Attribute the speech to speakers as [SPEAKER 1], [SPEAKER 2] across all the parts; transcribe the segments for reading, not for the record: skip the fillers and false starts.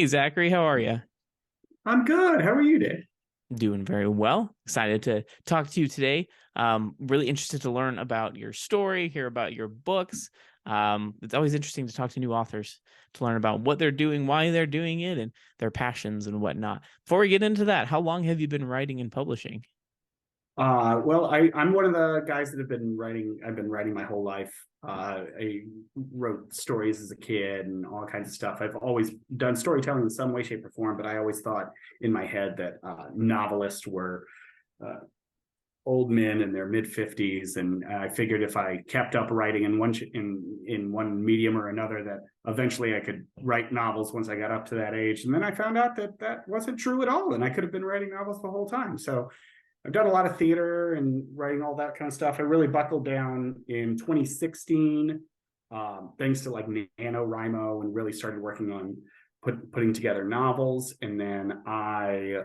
[SPEAKER 1] Zachary, how are you?
[SPEAKER 2] I'm good. How are you, Dave?
[SPEAKER 1] Doing very well. Excited to talk to you today. Really interested to learn about your story, hear about your books. It's always interesting to talk to new authors to learn about what they're doing, why they're doing it, and their passions and whatnot. Before we get into that, how long have you been writing and publishing?
[SPEAKER 2] I'm one of the guys that have been writing. I've been writing my whole life. I wrote stories as a kid and all kinds of stuff. I've always done storytelling in some way, shape, or form, but I always thought in my head that novelists were uh, old men in their mid 50s, and I figured if I kept up writing in one medium or another, that eventually I could write novels once I got up to that age. And then I found out that that wasn't true at all, and I could have been writing novels the whole time. So I've done a lot of theater and writing all that kind of stuff. I really buckled down in 2016, thanks to like NaNoWriMo, and really started working on putting together novels. And then I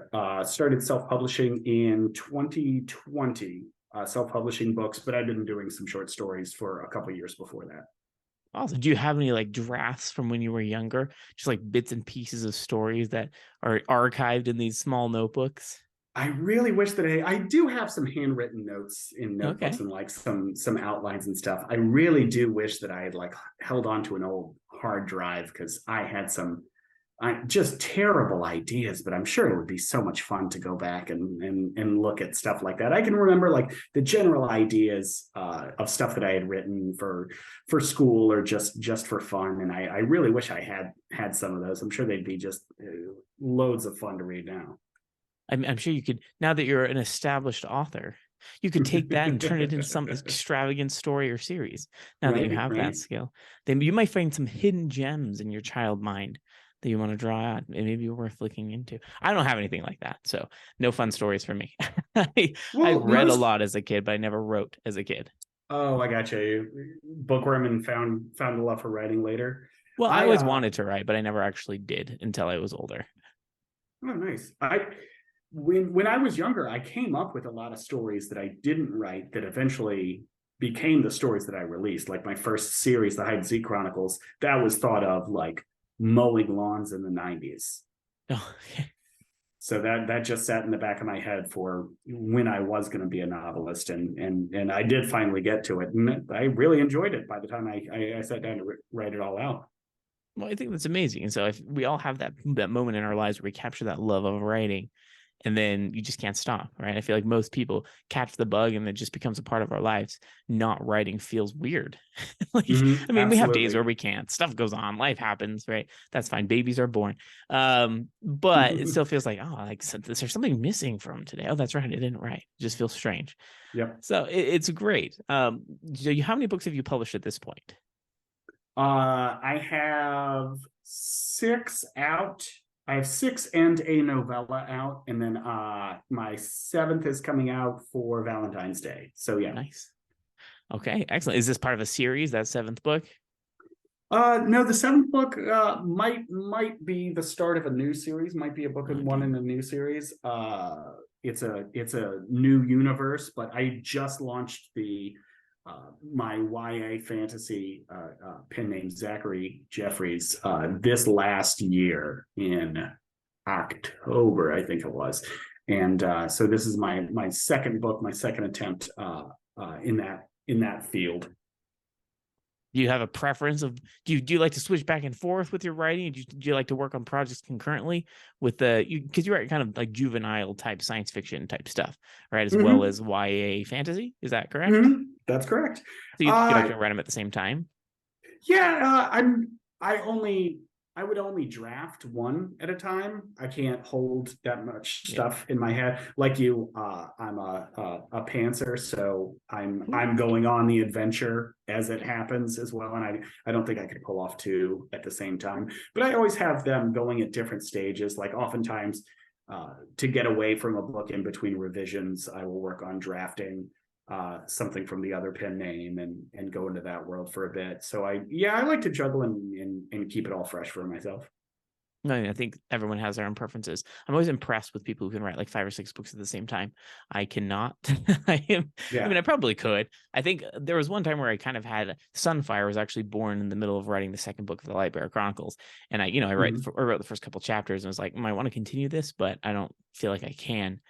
[SPEAKER 2] started self-publishing in 2020, self-publishing books, but I've been doing some short stories for a couple of years before that.
[SPEAKER 1] Also, do you have any like drafts from when you were younger? Just like bits and pieces of stories that are archived in these small notebooks?
[SPEAKER 2] I really wish that I do have some handwritten notes in notebooks
[SPEAKER 1] Okay.
[SPEAKER 2] and like some outlines and stuff. I really do wish that I had like held on to an old hard drive, because I had some just terrible ideas, but I'm sure it would be so much fun to go back and look at stuff like that. I can remember like the general ideas of stuff that I had written for school or just for fun, and I really wish I had some of those. I'm sure they'd be just loads of fun to read now.
[SPEAKER 1] I'm sure you could, now that you're an established author, you could take that and turn it into some extravagant story or series. Now that you
[SPEAKER 2] Right,
[SPEAKER 1] have that
[SPEAKER 2] right.
[SPEAKER 1] skill, then you might find some hidden gems in your child mind that you want to draw out and maybe worth looking into. I don't have anything like that, so no fun stories for me. I
[SPEAKER 2] Well,
[SPEAKER 1] read a
[SPEAKER 2] most
[SPEAKER 1] lot as a kid, but I never wrote as a kid.
[SPEAKER 2] Oh, I got you. Bookworm, and found a love for writing later.
[SPEAKER 1] Well, I
[SPEAKER 2] I
[SPEAKER 1] always wanted to write, but I never actually did until I was older.
[SPEAKER 2] Oh, nice. I when I was younger, I came up with a lot of stories that I didn't write that eventually became the stories that I released. Like my first series, the Hide and Seek Chronicles, that was thought of like mowing lawns in the 90s.
[SPEAKER 1] Oh,
[SPEAKER 2] So that just sat in the back of my head for when I was going to be a novelist, and I did finally get to it, and I really enjoyed it by the time I sat down to write it all out.
[SPEAKER 1] well, I think that's amazing. And so if we all have that moment in our lives where we capture that love of writing, and then you just can't stop, right? I feel like most people catch the bug and it just becomes a part of our lives. Not writing feels weird. Like, I mean, we have days where
[SPEAKER 2] Absolutely.
[SPEAKER 1] we can't. Stuff goes on, life happens, right? That's fine. Babies are born. But it still feels like, oh, like so, is there something missing from today? Oh, that's right. I didn't write. It just feels strange.
[SPEAKER 2] Yep.
[SPEAKER 1] So it's great. So how many books have you published at this point?
[SPEAKER 2] I have six out. I have six and a novella out, and then my seventh is coming out for Valentine's Day. So yeah.
[SPEAKER 1] Nice. Okay, excellent. Is this part of a series, that seventh book?
[SPEAKER 2] No, the seventh book might be the start of a new series. Might be a book in one
[SPEAKER 1] Okay.
[SPEAKER 2] in a new series. It's a new universe, but I just launched the my YA fantasy pen name Zachary Jeffries this last year in October, I think it was, and so this is my second book, my second attempt in that field.
[SPEAKER 1] Do you have a preference of do you like to switch back and forth with your writing? Do you like to work on projects concurrently with the you because you write kind of like juvenile type science fiction type stuff, right? As well
[SPEAKER 2] Mm-hmm.
[SPEAKER 1] as YA fantasy. Is that correct?
[SPEAKER 2] Mm-hmm. That's correct.
[SPEAKER 1] So you like
[SPEAKER 2] Uh,
[SPEAKER 1] to write them at the same time?
[SPEAKER 2] yeah, I would only draft one at a time. I can't hold that much
[SPEAKER 1] Yeah.
[SPEAKER 2] stuff in my head. Like you, I'm a pantser, so
[SPEAKER 1] Cool.
[SPEAKER 2] I'm going on the adventure as it happens as well. And I don't think I could pull off two at the same time. But I always have them going at different stages. Like oftentimes, to get away from a book in between revisions, I will work on drafting something from the other pen name and go into that world for a bit. So I like to juggle and keep it all fresh for myself.
[SPEAKER 1] No, I think everyone has their own preferences. I'm always impressed with people who can write like 5 or 6 books at the same time. I cannot. I
[SPEAKER 2] Yeah.
[SPEAKER 1] mean, I probably could. I think there was one time where I kind of had Sunfire was actually born in the middle of writing the second book of the Lightbearer Chronicles, and
[SPEAKER 2] Mhm.
[SPEAKER 1] I wrote the first couple chapters and was like, I want to continue this, but I don't feel like I can.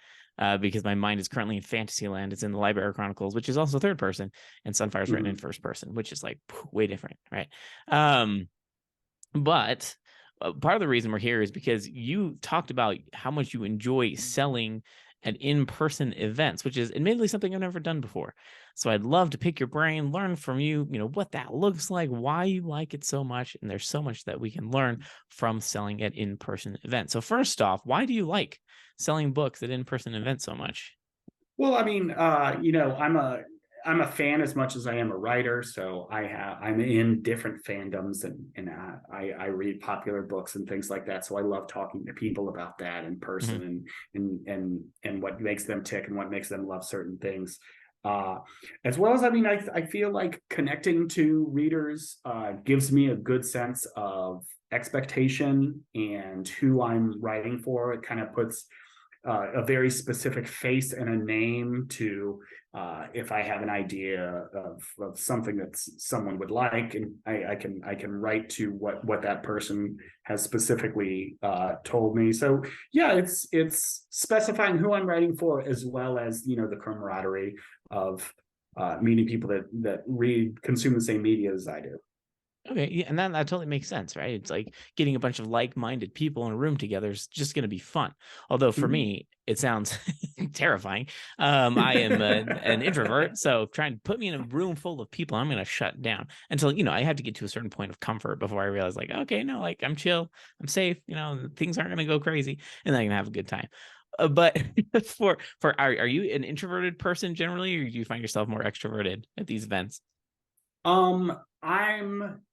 [SPEAKER 1] Because my mind is currently in Fantasyland. It's in the Lightbearer Chronicles, which is also third person, and Sunfire is written in
[SPEAKER 2] Mhm.
[SPEAKER 1] first person, which is like way different, right? Um, but part of the reason we're here is because you talked about how much you enjoy selling at in-person events, which is admittedly something I've never done before. So I'd love to pick your brain, learn from you, what that looks like, why you like it so much, and there's so much that we can learn from selling at in-person events. So first off, why do you like selling books at in-person events so much?
[SPEAKER 2] Well, I mean, I'm a fan as much as I am a writer, so I'm in different fandoms, and I read popular books and things like that. So I love talking to people about that in person,
[SPEAKER 1] Mhm.
[SPEAKER 2] and what makes them tick and what makes them love certain things. Uh, as well as, I mean, I feel like connecting to readers gives me a good sense of expectation and who I'm writing for. It kind of puts a very specific face and a name to if I have an idea of something that someone would like, and I can write to what that person has specifically told me. So yeah, it's specifying who I'm writing for, as well as the camaraderie of meeting people that consume the same media as I do.
[SPEAKER 1] Okay, yeah, and that totally makes sense, right? It's like getting a bunch of like-minded people in a room together is just going to be fun. Although for
[SPEAKER 2] Mhm.
[SPEAKER 1] me, it sounds terrifying. I am an introvert, so trying to put me in a room full of people, I'm going to shut down until I have to get to a certain point of comfort before I realize, like, okay, no, like I'm chill, I'm safe, things aren't going to go crazy, and then I can have a good time. But are you an introverted person generally, or do you find yourself more extroverted at these events?
[SPEAKER 2] I'm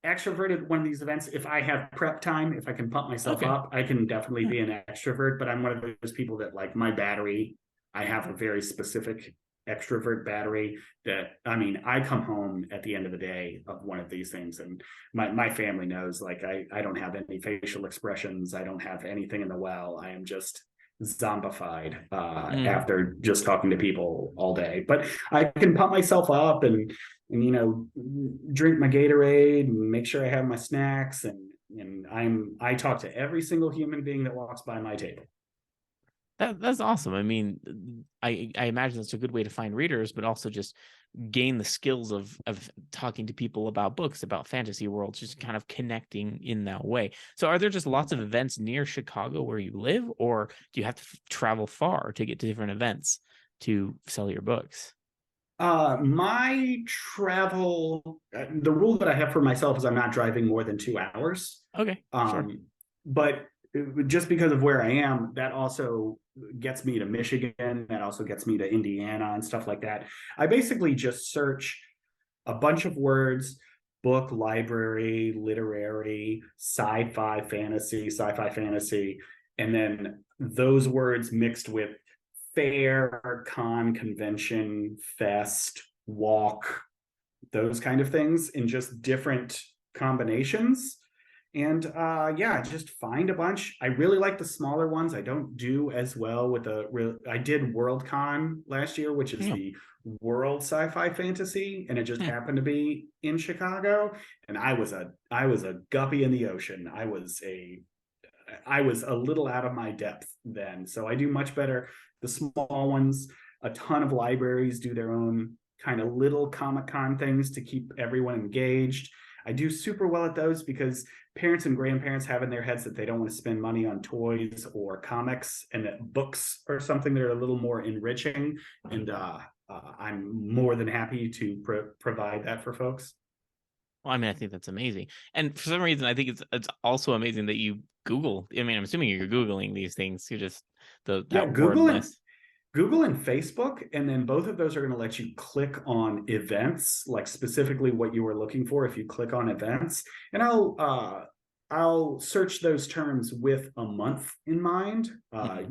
[SPEAKER 2] extroverted one of these events. If I have prep time, if I can pump myself
[SPEAKER 1] Okay.
[SPEAKER 2] up, I can definitely
[SPEAKER 1] Yeah.
[SPEAKER 2] be an extrovert, but I'm one of those people that, like, my battery, I have a very specific extrovert battery that, I mean, I come home at the end of the day of one of these things, and my family knows, like, I don't have any facial expressions. I don't have anything in the well. I am just zombified
[SPEAKER 1] Mm.
[SPEAKER 2] after just talking to people all day. But I can pump myself up and drink my Gatorade and make sure I have my snacks, and I talk to every single human being that walks by my table.
[SPEAKER 1] That's awesome. I mean, I imagine that's a good way to find readers, but also just gain the skills of talking to people about books, about fantasy worlds, just kind of connecting in that way. So, are there just lots of events near Chicago where you live, or do you have to travel far to get to different events to sell your books?
[SPEAKER 2] My travel, the rule that I have for myself is I'm not driving more than 2 hours.
[SPEAKER 1] Okay, sure.
[SPEAKER 2] Um, but just because of where I am, that also gets me to Michigan. That also gets me to Indiana and stuff like that. I basically just search a bunch of words: book, library, literary, sci-fi, fantasy, and then those words mixed with fair, con, convention, fest, walk, those kind of things in just different combinations. And yeah, just find a bunch. I really like the smaller ones. I don't do as well with I did Worldcon last year, which is
[SPEAKER 1] Yeah.
[SPEAKER 2] the world sci-fi fantasy, and it just
[SPEAKER 1] Hmm.
[SPEAKER 2] happened to be in Chicago. And I was a guppy in the ocean. I was a little out of my depth then. So I do much better. The small ones, a ton of libraries do their own kind of little Comic Con things to keep everyone engaged. I do super well at those because parents and grandparents have in their heads that they don't want to spend money on toys or comics, and that books are something that are a little more enriching. And I'm more than happy to provide that for folks.
[SPEAKER 1] Well, I mean, I think that's amazing. And for some reason, I think it's also amazing that you Google. I mean, I'm assuming you're Googling these things. You just
[SPEAKER 2] Yeah,
[SPEAKER 1] that word list.
[SPEAKER 2] Google and Facebook, and then both of those are going to let you click on events, like specifically what you were looking for. If you click on events, and I'll search those terms with a month in mind.
[SPEAKER 1] Mhm.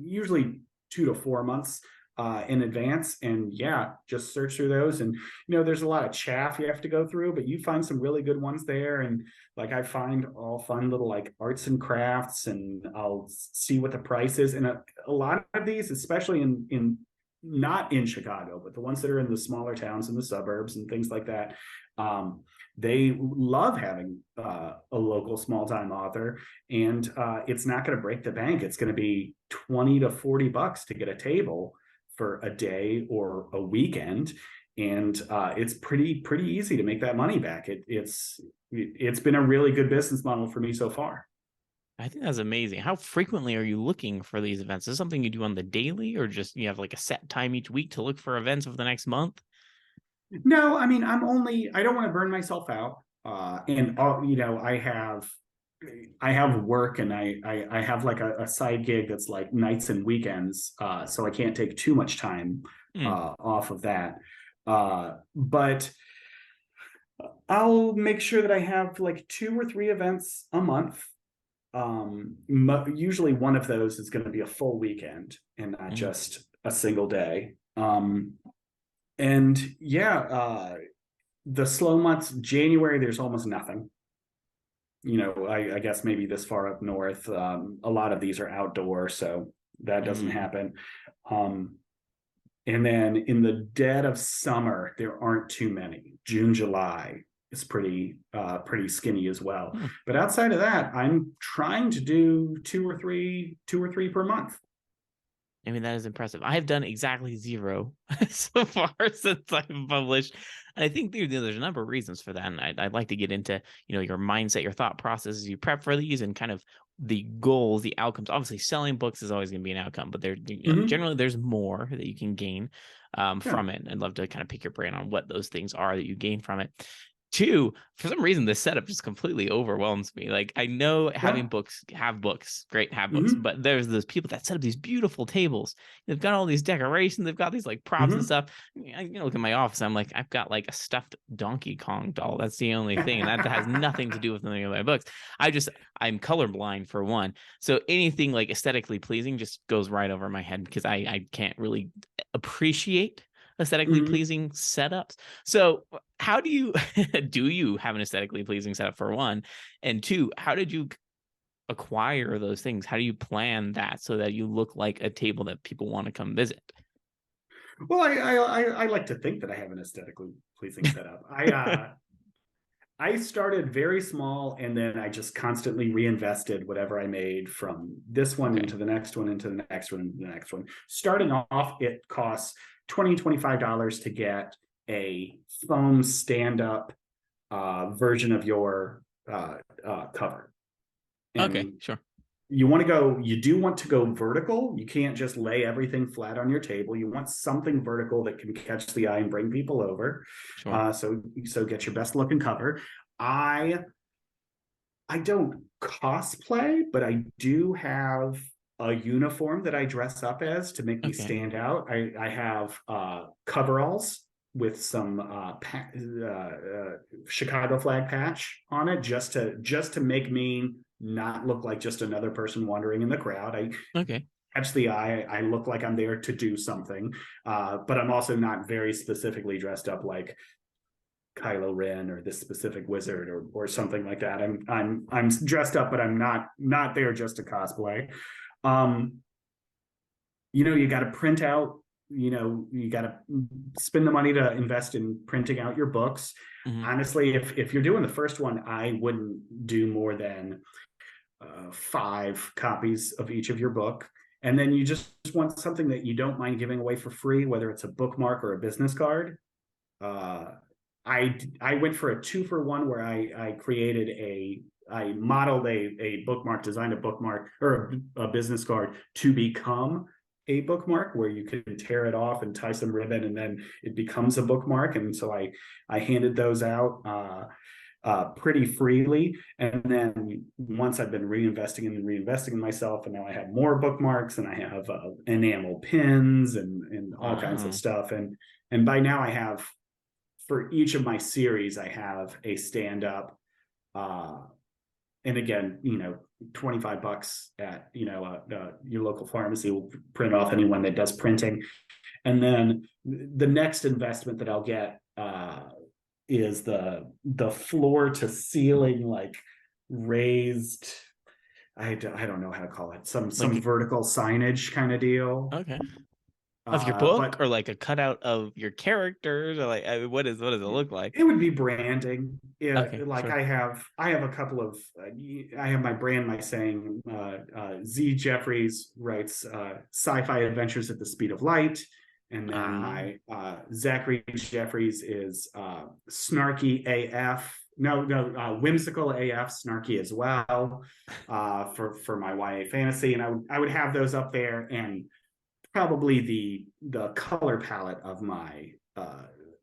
[SPEAKER 2] Usually 2 to 4 months in advance. And yeah, just search through those. And, there's a lot of chaff you have to go through, but you find some really good ones there. And like, I find all fun little like arts and crafts, and I'll see what the price is. And a lot of these, especially in not in Chicago, but the ones that are in the smaller towns in the suburbs and things like that, they love having a local small time author, and it's not going to break the bank. It's going to be 20 to 40 bucks to get a table for a day or a weekend, and it's pretty easy to make that money back. It's been a really good business model for me so far.
[SPEAKER 1] I think that's amazing. How frequently are you looking for these events? Is this something you do on the daily, or just you have like a set time each week to look for events over the next month?
[SPEAKER 2] No, I mean, I don't want to burn myself out. And I have work, and I have like a side gig that's like nights and weekends. So I can't take too much time
[SPEAKER 1] Hmm.
[SPEAKER 2] off of that. But I'll make sure that I have like 2 or 3 events a month. Usually one of those is going to be a full weekend and not
[SPEAKER 1] Hmm.
[SPEAKER 2] just a single day. And yeah, the slow months, January, there's almost nothing. I guess maybe this far up north, a lot of these are outdoor, so that doesn't
[SPEAKER 1] Hmm.
[SPEAKER 2] happen. Um, and then in the dead of summer, there aren't too many. June, July is pretty skinny as well.
[SPEAKER 1] Hmm.
[SPEAKER 2] But outside of that, I'm trying to do two or three per month.
[SPEAKER 1] I mean, that is impressive. I have done exactly zero so far since I've published. And I think there's a number of reasons for that. And I'd like to get into, your mindset, your thought process as you prep for these, and kind of the goals, the outcomes. Obviously, selling books is always going to be an outcome, but
[SPEAKER 2] Mm-hmm.
[SPEAKER 1] generally there's more that you can gain
[SPEAKER 2] Yeah.
[SPEAKER 1] from it. I'd love to kind of pick your brain on what those things are that you gain from it. Two, for some reason, this setup just completely overwhelms me. Like, I know having
[SPEAKER 2] Yeah.
[SPEAKER 1] books, have books, great, have books,
[SPEAKER 2] Mm-hmm.
[SPEAKER 1] but there's those people that set up these beautiful tables. They've got all these decorations, they've got these like props and
[SPEAKER 2] Mm-hmm.
[SPEAKER 1] stuff. Look at my office. I'm like, I've got like a stuffed Donkey Kong doll. That's the only thing, and that has nothing to do with any of my books. I'm colorblind for one, so anything like aesthetically pleasing just goes right over my head because I can't really appreciate aesthetically
[SPEAKER 2] Mm-hmm.
[SPEAKER 1] pleasing setups. So how do you do you have an aesthetically pleasing setup for one? And two, how did you acquire those things? How do you plan that so that you look like a table that people want to come visit?
[SPEAKER 2] Well, I like to think that I have an aesthetically pleasing setup. I started very small, and then I just constantly reinvested whatever I made from this one
[SPEAKER 1] Okay.
[SPEAKER 2] into the next one, into the next one, into the next one. Starting off, it costs $25 to get a foam stand-up version of your cover.
[SPEAKER 1] Okay,
[SPEAKER 2] And
[SPEAKER 1] sure.
[SPEAKER 2] you do want to go vertical. You can't just lay everything flat on your table. You want something vertical that can catch the eye and bring people over.
[SPEAKER 1] Sure.
[SPEAKER 2] So get your best looking cover. I i don't cosplay, but I do have a uniform that I dress up as to make me
[SPEAKER 1] Okay.
[SPEAKER 2] stand out. I have coveralls with some Chicago flag patch on it, just to make me not look like just another person wandering in the crowd. I
[SPEAKER 1] Okay.
[SPEAKER 2] catch the eye. I look like I'm there to do something, but I'm also not very specifically dressed up like Kylo Ren or this specific wizard or something like that. I'm dressed up, but I'm not there just to cosplay. Um, you got to print out. You got to spend the money to invest in printing out your books.
[SPEAKER 1] Hmm.
[SPEAKER 2] Honestly, if you're doing the first one, I wouldn't do more than 5 copies of each of your book. And then you just want something that you don't mind giving away for free, whether it's a bookmark or a business card. Uh, I went for a 2-for-1 where I modeled a bookmark, designed a bookmark or a business card to become a bookmark where you can tear it off and tie some ribbon and then it becomes a bookmark. And so I handed those out pretty freely. And then once I've been reinvesting in myself, and now I have more bookmarks, and I have enamel pins and all kinds of
[SPEAKER 1] Wow.
[SPEAKER 2] stuff. And by now I have, for each of my series, I have a stand up. And again, $25 at your local pharmacy will print off anyone that does printing. And then the next investment that I'll get is the floor to ceiling, like raised, I don't know how to call it, some
[SPEAKER 1] Like,
[SPEAKER 2] vertical signage kind of deal.
[SPEAKER 1] okay. Of your book,
[SPEAKER 2] But
[SPEAKER 1] or like a cutout of your characters, or like, what does it look like?
[SPEAKER 2] it would be branding.
[SPEAKER 1] Okay,
[SPEAKER 2] Like
[SPEAKER 1] sure.
[SPEAKER 2] I have a couple of I have my brand, my saying, Z Jeffries writes sci-fi adventures at the speed of light, and then
[SPEAKER 1] Ah,
[SPEAKER 2] my Zachary Jeffries is snarky AF. No, whimsical AF, snarky as well, for my YA fantasy, and I would have those up there, and probably the color palette of my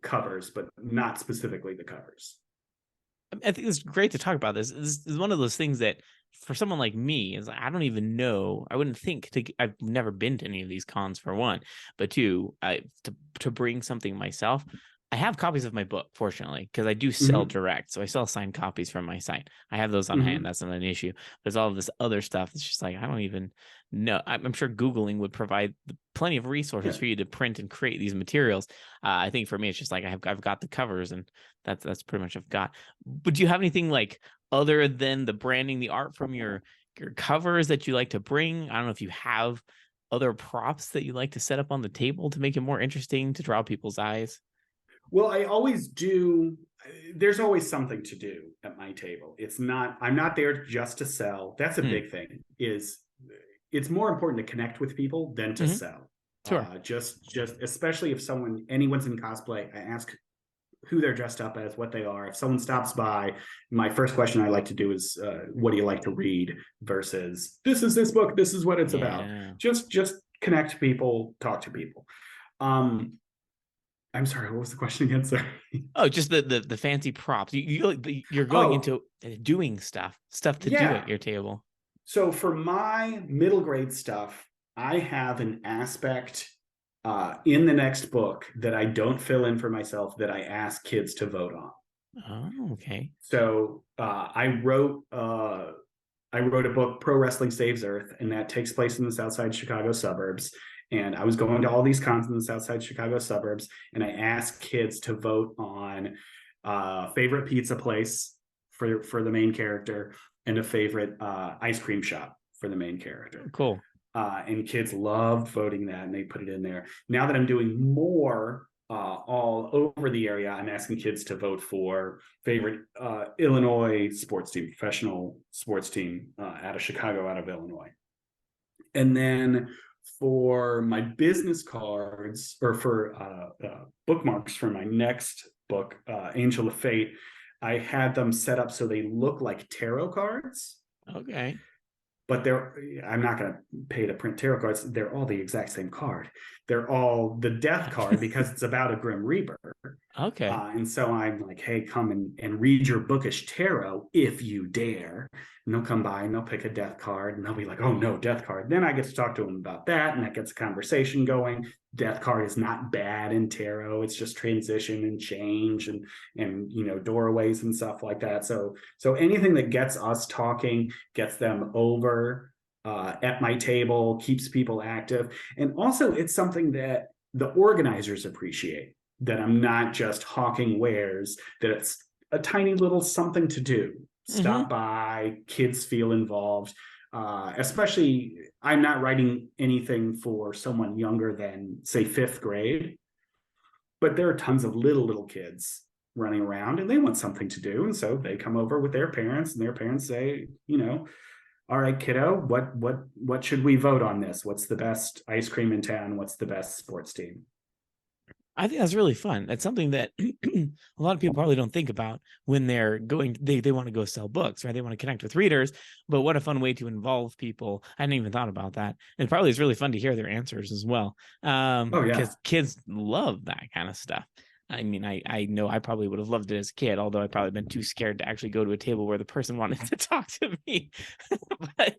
[SPEAKER 2] covers, but not specifically the covers.
[SPEAKER 1] I think it's great to talk about this. This is one of those things that, for someone like me, is like, I don't even know. I wouldn't think to. I've never been to any of these cons, for one, but two, to bring something myself. I have copies of my book, fortunately, because I do sell
[SPEAKER 2] Mm-hmm.
[SPEAKER 1] direct, so I sell signed copies from my site. I have those on hand.
[SPEAKER 2] Mm-hmm.
[SPEAKER 1] That's not an issue. There's all of this other stuff. It's just like, I don't even know. I'm sure Googling would provide plenty of resources
[SPEAKER 2] Yeah.
[SPEAKER 1] for you to print and create these materials. I think for me, it's just like I've got the covers, and that's pretty much I've got. But do you have anything like, other than the branding, the art from your covers, that you like to bring? I don't know if you have other props that you like to set up on the table to make it more interesting, to draw people's eyes.
[SPEAKER 2] Well, I always do. There's always something to do at my table. I'm not there just to sell. That's a
[SPEAKER 1] Hmm.
[SPEAKER 2] big thing. Is it's more important to connect with people than to
[SPEAKER 1] Hmm.
[SPEAKER 2] sell.
[SPEAKER 1] Sure.
[SPEAKER 2] Just Especially if anyone's in cosplay, I ask who they're dressed up as, what they are. If someone stops by, my first question I like to do is, "What do you like to read?" Versus, "This is this book. This is what it's about."
[SPEAKER 1] Yeah.
[SPEAKER 2] Just connect people, talk to people. Um, I'm sorry. What was the question again? Sorry.
[SPEAKER 1] Oh, just the fancy props. You're going
[SPEAKER 2] Oh,
[SPEAKER 1] into doing stuff to do at
[SPEAKER 2] yeah.
[SPEAKER 1] your table.
[SPEAKER 2] So for my middle grade stuff, I have an aspect in the next book that I don't fill in for myself, that I ask kids to vote on.
[SPEAKER 1] Oh, okay.
[SPEAKER 2] So I wrote a book, Pro Wrestling Saves Earth, and that takes place in the Southside Chicago suburbs. And I was going to all these cons in the Southside Chicago suburbs, and I asked kids to vote on favorite pizza place for the main character, and a favorite ice cream shop for the main character.
[SPEAKER 1] Cool.
[SPEAKER 2] And kids loved voting that, and they put it in there. Now that I'm doing more all over the area, I'm asking kids to vote for favorite Illinois sports team, professional sports team out of Chicago, out of Illinois. And then for my business cards, or for bookmarks for my next book, Angel of Fate, I had them set up so they look like tarot cards,
[SPEAKER 1] Okay.
[SPEAKER 2] but I'm not going to pay to print tarot cards. They're all the exact same card. They're all the death card, because it's about a Grim Reaper.
[SPEAKER 1] Okay.
[SPEAKER 2] And so I'm like, "Hey, come and read your bookish tarot if you dare." And they'll come by and they'll pick a death card, and they'll be like, "Oh no, death card." Then I get to talk to them about that, and that gets a conversation going. Death card is not bad in tarot. It's just transition and change, and doorways and stuff like that. So anything that gets us talking, gets them over at my table, keeps people active. And also, it's something that the organizers appreciate, that I'm not just hawking wares, that it's a tiny little something to do. Stop
[SPEAKER 1] Hmm.
[SPEAKER 2] by, kids feel involved. Especially, I'm not writing anything for someone younger than, say, fifth grade, but there are tons of little kids running around, and they want something to do. And so they come over with their parents, and their parents say, "All right, kiddo, what should we vote on this? What's the best ice cream in town? What's the best sports team?"
[SPEAKER 1] I think that's really fun. That's something that a lot of people probably don't think about when they're going. They want to go sell books, right? They want to connect with readers. But what a fun way to involve people! I hadn't even thought about that. And probably it's really fun to hear their answers as well,
[SPEAKER 2] Oh yeah.
[SPEAKER 1] because kids love that kind of stuff. I mean, I know I probably would have loved it as a kid, although I'd probably been too scared to actually go to a table where the person wanted to talk to me. but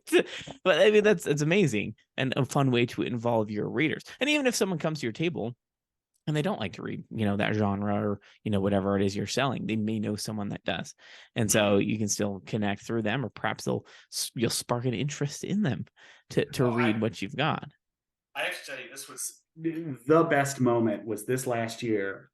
[SPEAKER 1] but I mean, it's amazing, and a fun way to involve your readers. And even if someone comes to your table and they don't like to read, that genre, or, whatever it is you're selling, they may know someone that does. And so you can still connect through them, or perhaps you'll spark an interest in them to
[SPEAKER 2] Oh,
[SPEAKER 1] read what you've got.
[SPEAKER 2] I have to tell you, this was the best moment was this last year.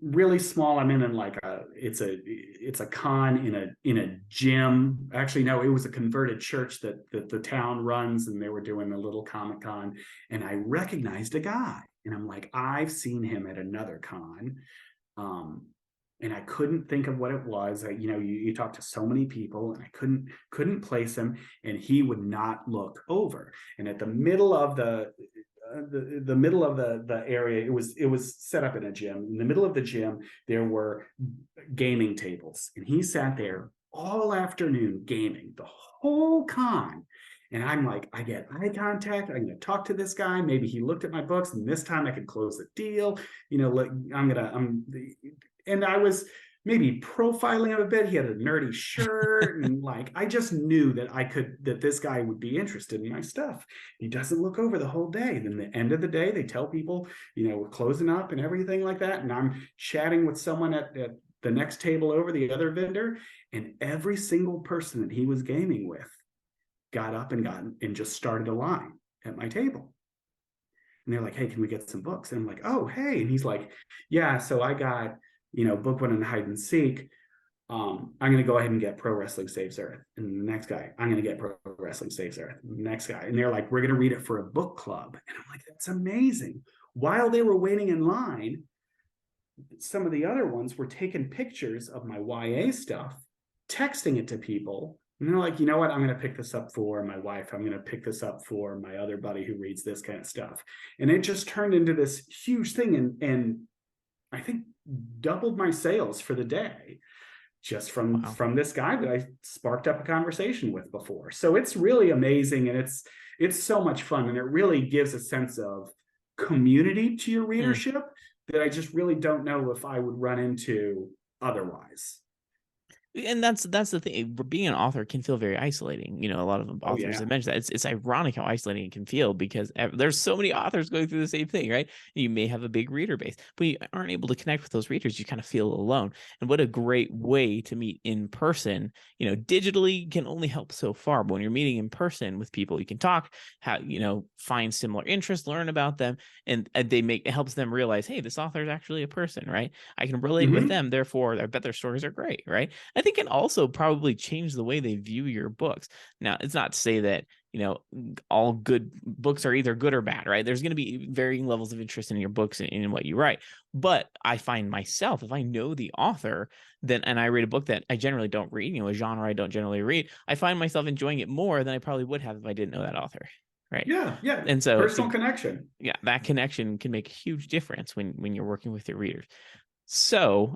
[SPEAKER 2] Really small. I'm in like it's a con in a gym. Actually, no, it was a converted church that the town runs, and they were doing a little Comic Con, and I recognized a guy, and I'm like, I've seen him at another con. Um, and I couldn't think of what it was. You talk to so many people, and I couldn't place him, and he would not look over. And at the middle of the middle of the area, it was set up in a gym. In the middle of the gym, there were gaming tables, and he sat there all afternoon gaming the whole con. And I'm like, I get eye contact. I'm going to talk to this guy. Maybe he looked at my books, and this time I could close the deal. And I was maybe profiling him a bit. He had a nerdy shirt, and like I just knew that this guy would be interested in my stuff. He doesn't look over the whole day. Then the end of the day, they tell people, we're closing up and everything like that. And I'm chatting with someone at the next table over, the other vendor, and every single person that he was gaming with got up and just started a line at my table. And they're like, hey, can we get some books? And I'm like, oh, hey. And he's like, yeah, so I got, book one in hide and seek. I'm going to go ahead and get Pro Wrestling Saves Earth. And the next guy, I'm going to get Pro Wrestling Saves Earth. And the next guy. And they're like, we're going to read it for a book club. And I'm like, that's amazing. While they were waiting in line, some of the other ones were taking pictures of my YA stuff, texting it to people. And they're like, you know what? I'm going to pick this up for my wife. I'm going to pick this up for my other buddy who reads this kind of stuff. And it just turned into this huge thing. And I think doubled my sales for the day just
[SPEAKER 1] Wow.
[SPEAKER 2] from this guy that I sparked up a conversation with before. So it's really amazing, and it's so much fun, and it really gives a sense of community to your
[SPEAKER 1] Mm.
[SPEAKER 2] readership that I just really don't know if I would run into otherwise.
[SPEAKER 1] And that's the thing. Being an author can feel very isolating. A lot of
[SPEAKER 2] Oh
[SPEAKER 1] authors
[SPEAKER 2] yeah.
[SPEAKER 1] have mentioned that. It's ironic how isolating it can feel because there's so many authors going through the same thing, right? You may have a big reader base, but you aren't able to connect with those readers. You kind of feel alone. And what a great way to meet in person. Digitally can only help so far, but when you're meeting in person with people, you can talk, find similar interests, learn about them, and it helps them realize, hey, this author is actually a person, right? I can relate with
[SPEAKER 2] Mm-hmm.
[SPEAKER 1] them. Therefore, I bet their stories are great, right? I think it also probably changed the way they view your books. Now, it's not to say that, all good books are either good or bad, right? There's going to be varying levels of interest in your books and in what you write. But I find myself, if I know the author, and I read a book that I generally don't read, a genre I don't generally read, I find myself enjoying it more than I probably would have if I didn't know that author. Right.
[SPEAKER 2] Yeah, yeah.
[SPEAKER 1] And so
[SPEAKER 2] Personal connection.
[SPEAKER 1] yeah, that connection can make a huge difference when you're working with your readers. So,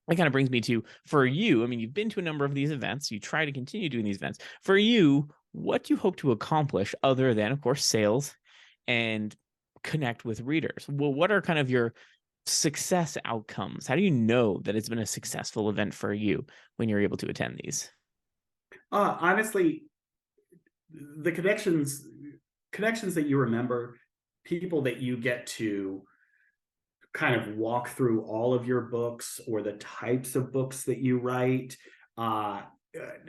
[SPEAKER 1] that kind of brings me to, for you, I mean, you've been to a number of these events. You try to continue doing these events. For you, what do you hope to accomplish other than, of course, sales and connect with readers? Well, what are kind of your success outcomes? How do you know that it's been a successful event for you when you're able to attend these?
[SPEAKER 2] Honestly, the connections that you remember, people that you get to kind of walk through all of your books or the types of books that you write.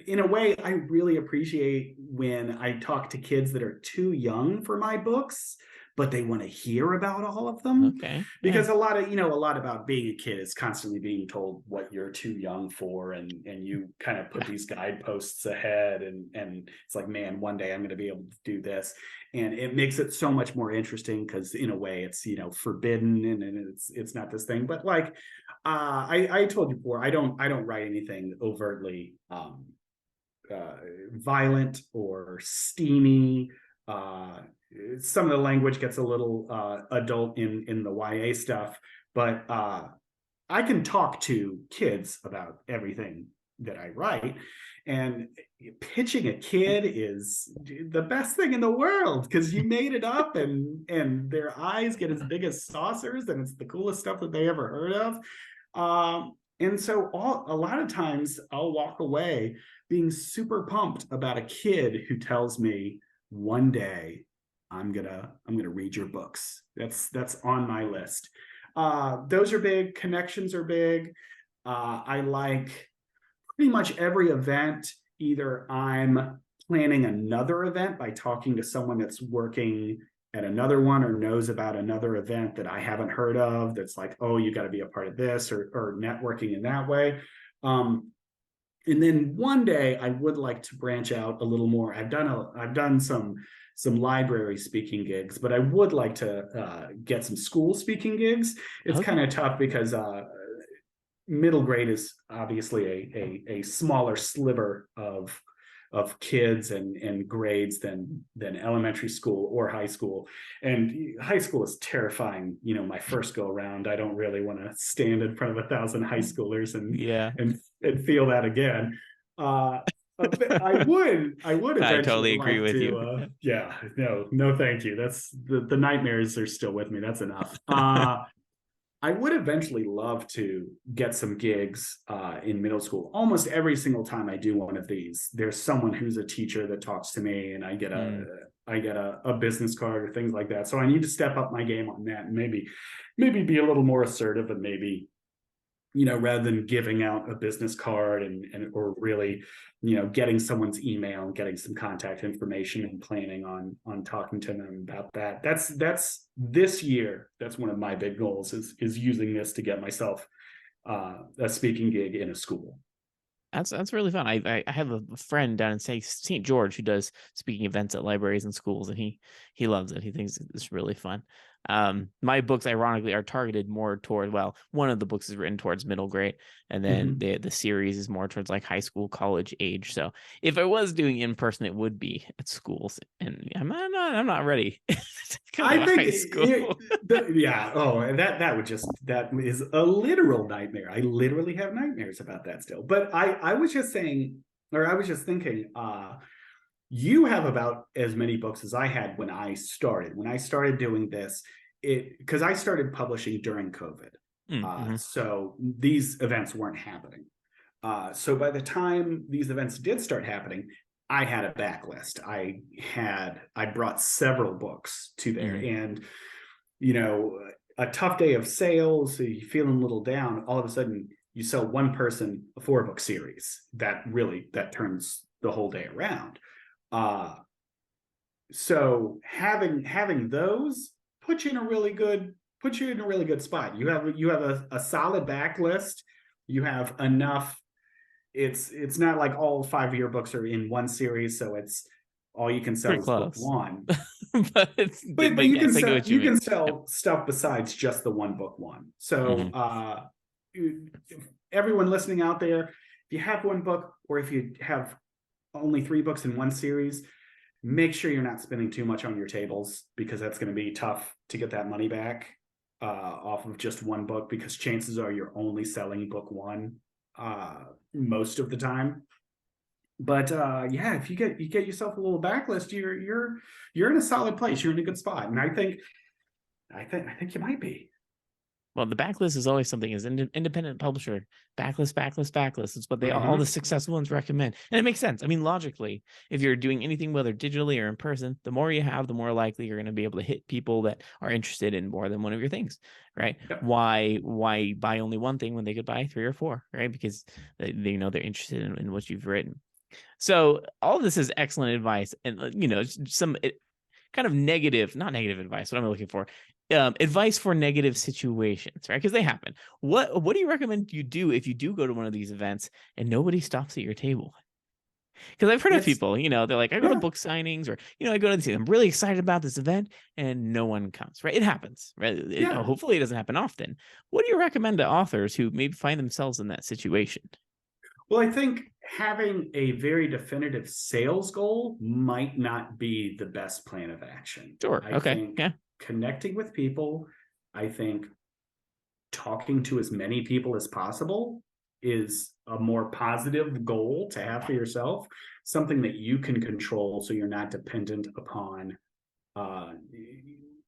[SPEAKER 2] In a way, I really appreciate when I talk to kids that are too young for my books, but they want to hear about all of them.
[SPEAKER 1] Okay. Yeah.
[SPEAKER 2] Because a lot about being a kid is constantly being told what you're too young for, and you kind of put
[SPEAKER 1] Yeah.
[SPEAKER 2] these guideposts ahead, and it's like, man, one day I'm going to be able to do this, and it makes it so much more interesting because in a way it's forbidden, and it's not this thing, but like I told you before, I don't write anything overtly violent or steamy. Some of the language gets a little adult in the YA stuff, but I can talk to kids about everything that I write. And pitching a kid is the best thing in the world because you made it up, and their eyes get as big as saucers, and it's the coolest stuff that they ever heard of. And so a lot of times I'll walk away being super pumped about a kid who tells me one day I'm gonna read your books. That's on my list. Those are big. Connections are big. I like pretty much every event. Either I'm planning another event by talking to someone that's working at another one or knows about another event that I haven't heard of, that's like, oh, you got to be a part of this, or networking in that way. And then one day I would like to branch out a little more. I've done some library speaking gigs, but I would like to get some school speaking gigs. It's kind
[SPEAKER 1] Okay.
[SPEAKER 2] of tough because middle grade is obviously a smaller sliver of kids and grades than elementary school or high school. And high school is terrifying. My first go around, I don't really want to stand in front of 1,000 high schoolers
[SPEAKER 1] Yeah.
[SPEAKER 2] and feel that again. uh I would
[SPEAKER 1] I
[SPEAKER 2] eventually
[SPEAKER 1] totally agree
[SPEAKER 2] like
[SPEAKER 1] with
[SPEAKER 2] to
[SPEAKER 1] you.
[SPEAKER 2] yeah, no thank you. That's the nightmares are still with me. That's enough. I would eventually love to get some gigs in middle school. Almost every single time I do one of these, there's someone who's a teacher that talks to me, and
[SPEAKER 1] Mm.
[SPEAKER 2] I get a business card or things like that. So I need to step up my game on that, and maybe be a little more assertive, and maybe, rather than giving out a business card and or really, getting someone's email and getting some contact information and planning on talking to them about that. That's this year. That's one of my big goals, is using this to get myself a speaking gig in a school.
[SPEAKER 1] That's really fun. I have a friend down in St. George who does speaking events at libraries and schools, and he loves it. He thinks it's really fun. My books, ironically, are targeted more toward, well, one of the books is written towards middle grade, and then
[SPEAKER 2] Mm-hmm.
[SPEAKER 1] the series is more towards like high school, college age. So if I was doing in person, it would be at schools, and I'm not ready to go
[SPEAKER 2] I
[SPEAKER 1] to a
[SPEAKER 2] think
[SPEAKER 1] high school.
[SPEAKER 2] yeah. Oh, and that is a literal nightmare. I literally have nightmares about that still. But I was just saying, or I was just thinking, you have about as many books as I had when I started. When I started doing this, because I started publishing during COVID,
[SPEAKER 1] Mm-hmm.
[SPEAKER 2] so these events weren't happening. So by the time these events did start happening, I had a backlist. I brought several books to there,
[SPEAKER 1] Mm-hmm.
[SPEAKER 2] and you know, a tough day of sales, so you're feeling a little down. All of a sudden, you sell one person a 4-book series that turns the whole day around. Uh, so having those puts you in a really good spot. You have a solid backlist. You have enough. It's not like all 5 of your books are in one series, so it's all you can sell
[SPEAKER 1] Pretty
[SPEAKER 2] is book
[SPEAKER 1] close,
[SPEAKER 2] one. But
[SPEAKER 1] but yes, I get what you
[SPEAKER 2] you
[SPEAKER 1] mean.
[SPEAKER 2] can
[SPEAKER 1] Yep.
[SPEAKER 2] sell stuff besides just the one book one. So
[SPEAKER 1] Mm-hmm.
[SPEAKER 2] everyone listening out there, if you have one book, or if you have only 3 books in one series, make sure you're not spending too much on your tables, because that's going to be tough to get that money back off of just one book, because chances are you're only selling book one most of the time. But yeah, if you get yourself a little backlist, you're in a solid place. You're in a good spot, and I think you might be.
[SPEAKER 1] Well, the backlist is always something as an independent publisher. Backlist, backlist, backlist. It's what all the
[SPEAKER 2] Mm-hmm.
[SPEAKER 1] successful ones recommend. And it makes sense. I mean, logically, if you're doing anything, whether digitally or in person, the more you have, the more likely you're going to be able to hit people that are interested in more than one of your things, right?
[SPEAKER 2] Yep.
[SPEAKER 1] Why buy only one thing when they could buy 3 or 4, right? Because they know they're interested in what you've written. So all of this is excellent advice, and some kind of negative, not negative advice. What I'm looking for, advice for negative situations, right? Because they happen. What do you recommend you do if you do go to one of these events and nobody stops at your table? Because I've heard of
[SPEAKER 2] It's
[SPEAKER 1] people, they're like, I go to
[SPEAKER 2] Yeah,
[SPEAKER 1] book signings, or I go to these. I'm really excited about this event, and no one comes. Right? It happens. Right?
[SPEAKER 2] yeah.
[SPEAKER 1] Hopefully, it doesn't happen often. What do you recommend to authors who maybe find themselves in that situation?
[SPEAKER 2] Well, I think having a very definitive sales goal might not be the best plan of action.
[SPEAKER 1] Sure.
[SPEAKER 2] I
[SPEAKER 1] Okay.
[SPEAKER 2] think
[SPEAKER 1] Yeah.
[SPEAKER 2] connecting with people, I think talking to as many people as possible is a more positive goal to have for yourself, something that you can control, so you're not dependent upon uh,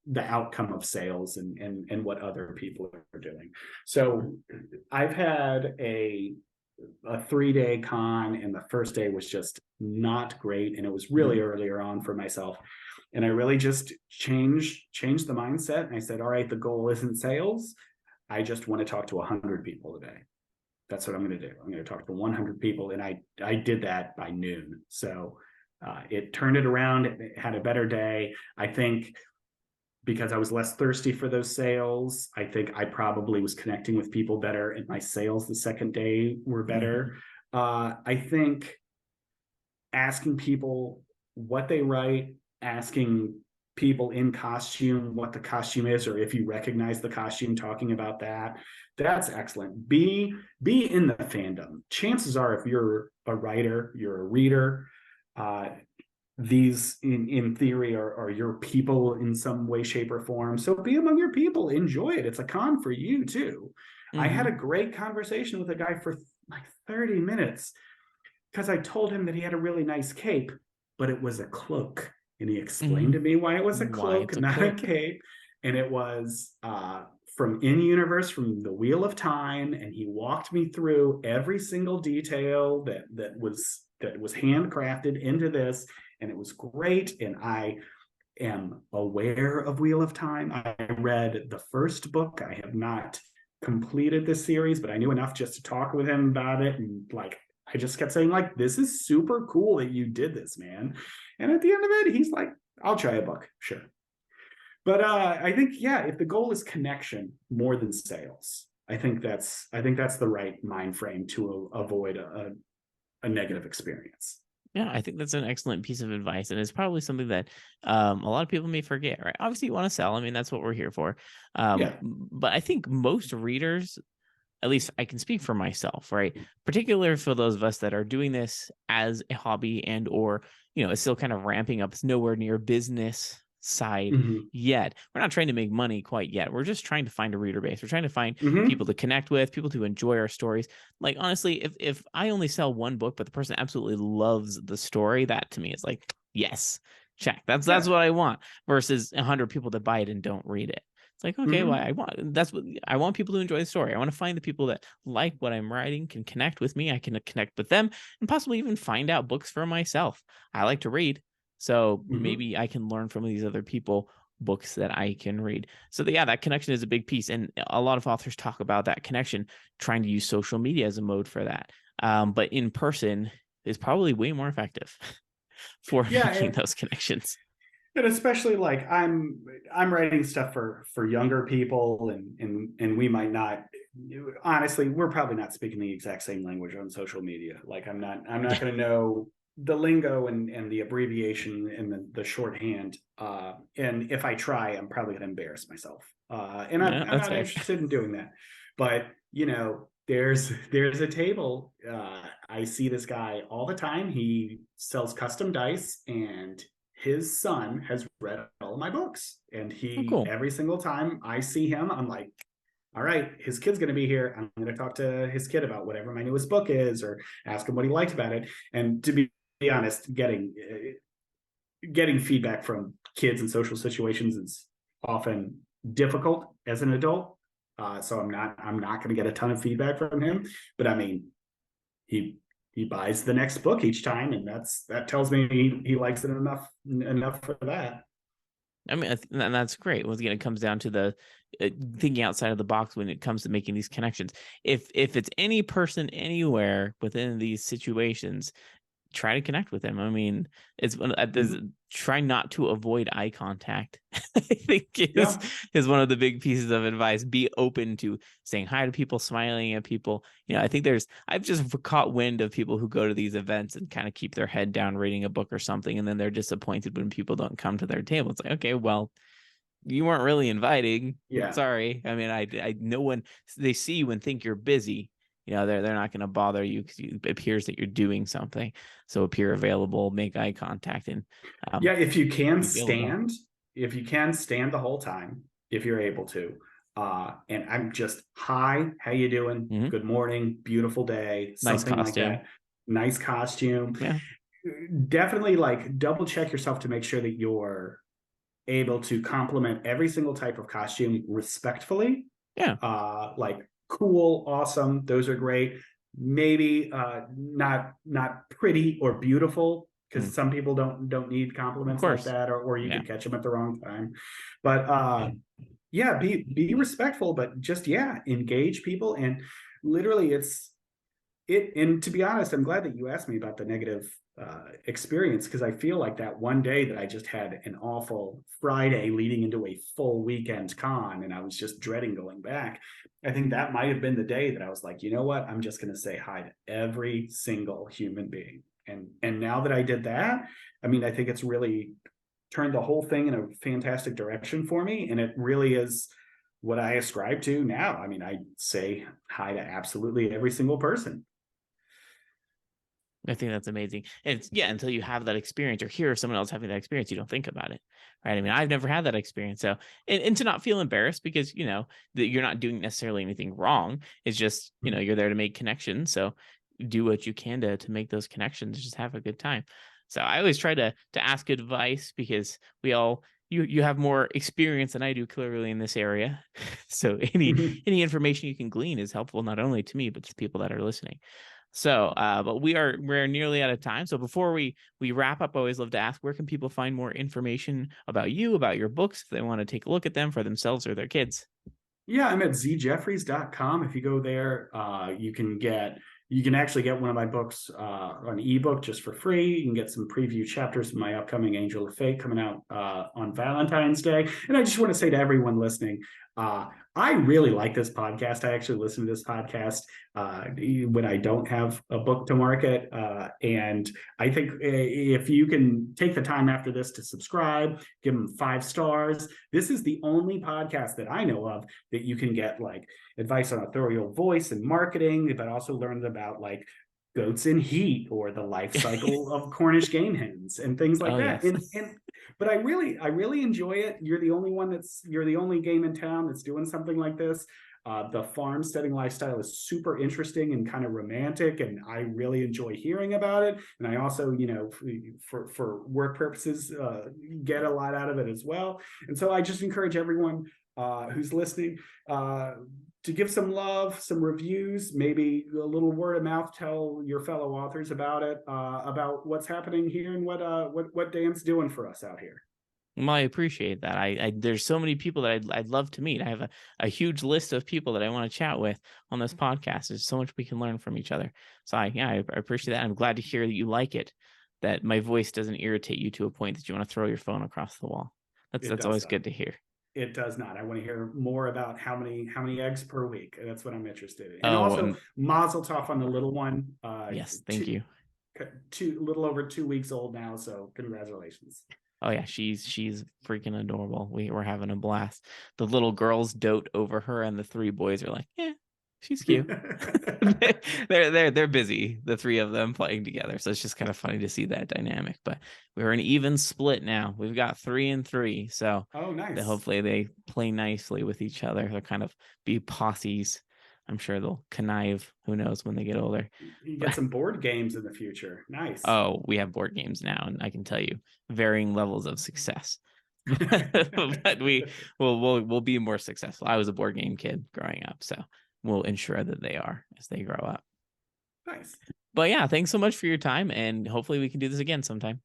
[SPEAKER 2] the outcome of sales and what other people are doing. So I've had a 3-day con, and the first day was just not great, and it was
[SPEAKER 1] Mm-hmm.
[SPEAKER 2] really earlier on for myself, and I really just changed the mindset, and I said, all right, the goal isn't sales. I just want to talk to 100 people today. That's what I'm going to do. I'm going to talk to 100 people, and I did that by noon. So it turned it around. It had a better day. I think because I was less thirsty for those sales. I think I probably was connecting with people better, and my sales the second day were better. I think asking people what they write, asking people in costume what the costume is, or if you recognize the costume, talking about that, that's excellent. Be in the fandom. Chances are, if you're a writer, you're a reader, uh, these in theory are your people in some way, shape, or form. So be among your people, enjoy it. It's a con for you too. I had a
[SPEAKER 1] Hmm.
[SPEAKER 2] great conversation with a guy for like 30 minutes because I told him that he had a really nice cape, but it was a cloak. And he explained
[SPEAKER 1] Hmm.
[SPEAKER 2] to me why it was a
[SPEAKER 1] Why
[SPEAKER 2] cloak,
[SPEAKER 1] it's a
[SPEAKER 2] not a
[SPEAKER 1] cloak.
[SPEAKER 2] cape. And it was from in universe, from the Wheel of Time. And he walked me through every single detail that was handcrafted into this. And it was great. And I am aware of Wheel of Time. I read the first book. I have not completed this series, but I knew enough just to talk with him about it. And like, I just kept saying, like, this is super cool that you did this, man. And at the end of it, he's like, I'll try a book, sure. But I think, yeah, if the goal is connection more than sales, I think that's the right mind frame to avoid a negative experience.
[SPEAKER 1] Yeah, I think that's an excellent piece of advice, and it's probably something that a lot of people may forget. Right? Obviously, you want to sell. I mean, that's what we're here for.
[SPEAKER 2] Yeah.
[SPEAKER 1] But I think most readers, at least I can speak for myself, right? Particularly for those of us that are doing this as a hobby and or, it's still kind of ramping up. It's nowhere near business side
[SPEAKER 2] Mm-hmm.
[SPEAKER 1] yet. We're not trying to make money quite yet. We're just trying to find a reader base. We're trying to find
[SPEAKER 2] Mm-hmm.
[SPEAKER 1] people to connect with, people to enjoy our stories. Like honestly, if I only sell one book, but the person absolutely loves the story, that to me is like, yes, check. That's
[SPEAKER 2] Yeah.
[SPEAKER 1] what I want versus 100 people that buy it and don't read it. It's like, okay, well,
[SPEAKER 2] Mm-hmm.
[SPEAKER 1] that's what I want people to enjoy the story. I want to find the people that like what I'm writing, can connect with me. I can connect with them and possibly even find out books for myself. I like to read. So
[SPEAKER 2] Mm-hmm.
[SPEAKER 1] maybe I can learn from these other people books that I can read. So yeah, that connection is a big piece. And a lot of authors talk about that connection, trying to use social media as a mode for that. But in person is probably way more effective for
[SPEAKER 2] Yeah,
[SPEAKER 1] making those connections.
[SPEAKER 2] and especially like I'm writing stuff for younger people, and we might not, honestly, we're probably not speaking the exact same language on social media. Like I'm not
[SPEAKER 1] Yeah,
[SPEAKER 2] going to know the lingo and the abbreviation and the shorthand, and if I try, I'm probably going to embarrass myself, and I'm,
[SPEAKER 1] yeah,
[SPEAKER 2] I'm
[SPEAKER 1] that's
[SPEAKER 2] not
[SPEAKER 1] fair.
[SPEAKER 2] interested in doing that. But there's a table. I see this guy all the time. He sells custom dice, and his son has read all my books. And
[SPEAKER 1] Oh,
[SPEAKER 2] he,
[SPEAKER 1] cool.
[SPEAKER 2] every single time I see him, I'm like, all right, his kid's going to be here. I'm going to talk to his kid about whatever my newest book is, or ask him what he liked about it. And to be honest, getting feedback from kids in social situations is often difficult as an adult. So I'm not going to get a ton of feedback from him. But I mean, he he buys the next book each time, and that tells me he likes it enough for that.
[SPEAKER 1] I mean, and that's great. Once again, it comes down to the thinking outside of the box when it comes to making these connections. If it's any person anywhere within these situations, try to connect with him. I mean, it's
[SPEAKER 2] Mm-hmm.
[SPEAKER 1] try not to avoid eye contact. I think
[SPEAKER 2] Yeah,
[SPEAKER 1] is one of the big pieces of advice. Be open to saying hi to people, smiling at people. I think I've just caught wind of people who go to these events and kind of keep their head down reading a book or something, and then they're disappointed when people don't come to their table. It's like, okay, well, you weren't really inviting.
[SPEAKER 2] yeah,
[SPEAKER 1] Sorry. I mean, I no one they see you and think you're busy. They're not going to bother you because it appears that you're doing something. So appear available, make eye contact, and
[SPEAKER 2] yeah.
[SPEAKER 1] um, be available.
[SPEAKER 2] If you can stand the whole time, if you're able to, and I'm just, hi, how you doing?
[SPEAKER 1] Hmm.
[SPEAKER 2] Good morning, beautiful day,
[SPEAKER 1] Nice
[SPEAKER 2] something like
[SPEAKER 1] costume.
[SPEAKER 2] that. Nice costume.
[SPEAKER 1] Yeah.
[SPEAKER 2] Definitely, like, double check yourself to make sure that you're able to compliment every single type of costume respectfully.
[SPEAKER 1] Yeah.
[SPEAKER 2] Like, cool, awesome, those are great. Maybe not pretty or beautiful,
[SPEAKER 1] Mm,
[SPEAKER 2] because some people don't need
[SPEAKER 1] of
[SPEAKER 2] compliments like
[SPEAKER 1] course.
[SPEAKER 2] that, or you
[SPEAKER 1] Yeah.
[SPEAKER 2] could catch them at the wrong time. But yeah, be respectful, but just, yeah, engage people. And literally, and to be honest, I'm glad that you asked me about the negative experience, because I feel like that one day that I just had an awful Friday leading into a full weekend con, and I was just dreading going back. I think that might have been the day that I was like, you know what? I'm just going to say hi to every single human being. And now that I did that, I mean, I think it's really turned the whole thing in a fantastic direction for me, and it really is what I ascribe to now. I mean, I say hi to absolutely every single person.
[SPEAKER 1] I think that's amazing. And it's, yeah, until you have that experience or hear someone else having that experience, you don't think about it. Right. I mean, I've never had that experience. So, and to not feel embarrassed because, you know, that you're not doing necessarily anything wrong. It's just, you know, you're there to make connections. So do what you can to make those connections, just have a good time. So I always try to ask advice because we all, you have more experience than I do clearly in this area. So any information you can glean is helpful, not only to me, but to people that are listening. So, but we're nearly out of time. So before we wrap up, I always love to ask, where can people find more information about you, about your books, if they want to take a look at them for themselves or their kids?
[SPEAKER 2] Yeah, I'm at zjeffries.com. If you go there, you can actually get one of my books on ebook just for free. You can get some preview chapters of my upcoming Angel of Fate coming out on Valentine's Day. And I just want to say to everyone listening, I really like this podcast. I actually listen to this podcast when I don't have a book to market. And I think if you can take the time after this to subscribe, give them 5 stars. This is the only podcast that I know of that you can get like advice on authorial voice and marketing, but also learn about like goats in heat or the life cycle of Cornish game hens and things like
[SPEAKER 1] Oh
[SPEAKER 2] that.
[SPEAKER 1] yes.
[SPEAKER 2] And but I really enjoy it. You're the only game in town that's doing something like this. The farmsteading lifestyle is super interesting and kind of romantic, and I really enjoy hearing about it. And I also, you know, for work purposes, get a lot out of it as well. And so I just encourage everyone who's listening to give some love, some reviews, maybe a little word of mouth. Tell your fellow authors about it, about what's happening here and what Dan's doing for us out here.
[SPEAKER 1] Well, I appreciate that. I there's so many people that I'd love to meet. I have a huge list of people that I want to chat with on this podcast. There's so much we can learn from each other. So I appreciate that. I'm glad to hear that you like it, that my voice doesn't irritate you to a point that you want to throw your phone across the wall.
[SPEAKER 2] It
[SPEAKER 1] That's
[SPEAKER 2] does
[SPEAKER 1] always
[SPEAKER 2] not.
[SPEAKER 1] good to hear.
[SPEAKER 2] It does not. I want to hear more about how many eggs per week. That's what I'm interested in. And
[SPEAKER 1] Oh,
[SPEAKER 2] also, Mazel Tov on the little one.
[SPEAKER 1] yes, thank you.
[SPEAKER 2] Little over 2 weeks old now. So congratulations.
[SPEAKER 1] Oh yeah, she's freaking adorable. We're having a blast. The little girls dote over her, and the three boys are like, yeah, she's cute. They're busy, the three of them playing together. So it's just kind of funny to see that dynamic. But we're an even split now. We've got 3 and 3. So
[SPEAKER 2] Oh,
[SPEAKER 1] that
[SPEAKER 2] nice.
[SPEAKER 1] hopefully they play nicely with each other. They'll kind of be posses. I'm sure they'll connive. Who knows when they get older.
[SPEAKER 2] You get
[SPEAKER 1] But
[SPEAKER 2] some board games in the future. Nice.
[SPEAKER 1] oh, we have board games now, and I can tell you varying levels of success. But we'll be more successful. I was a board game kid growing up, so we'll ensure that they are as they grow up.
[SPEAKER 2] Nice.
[SPEAKER 1] But yeah, thanks so much for your time, and hopefully we can do this again sometime.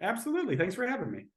[SPEAKER 2] Absolutely. Thanks for having me.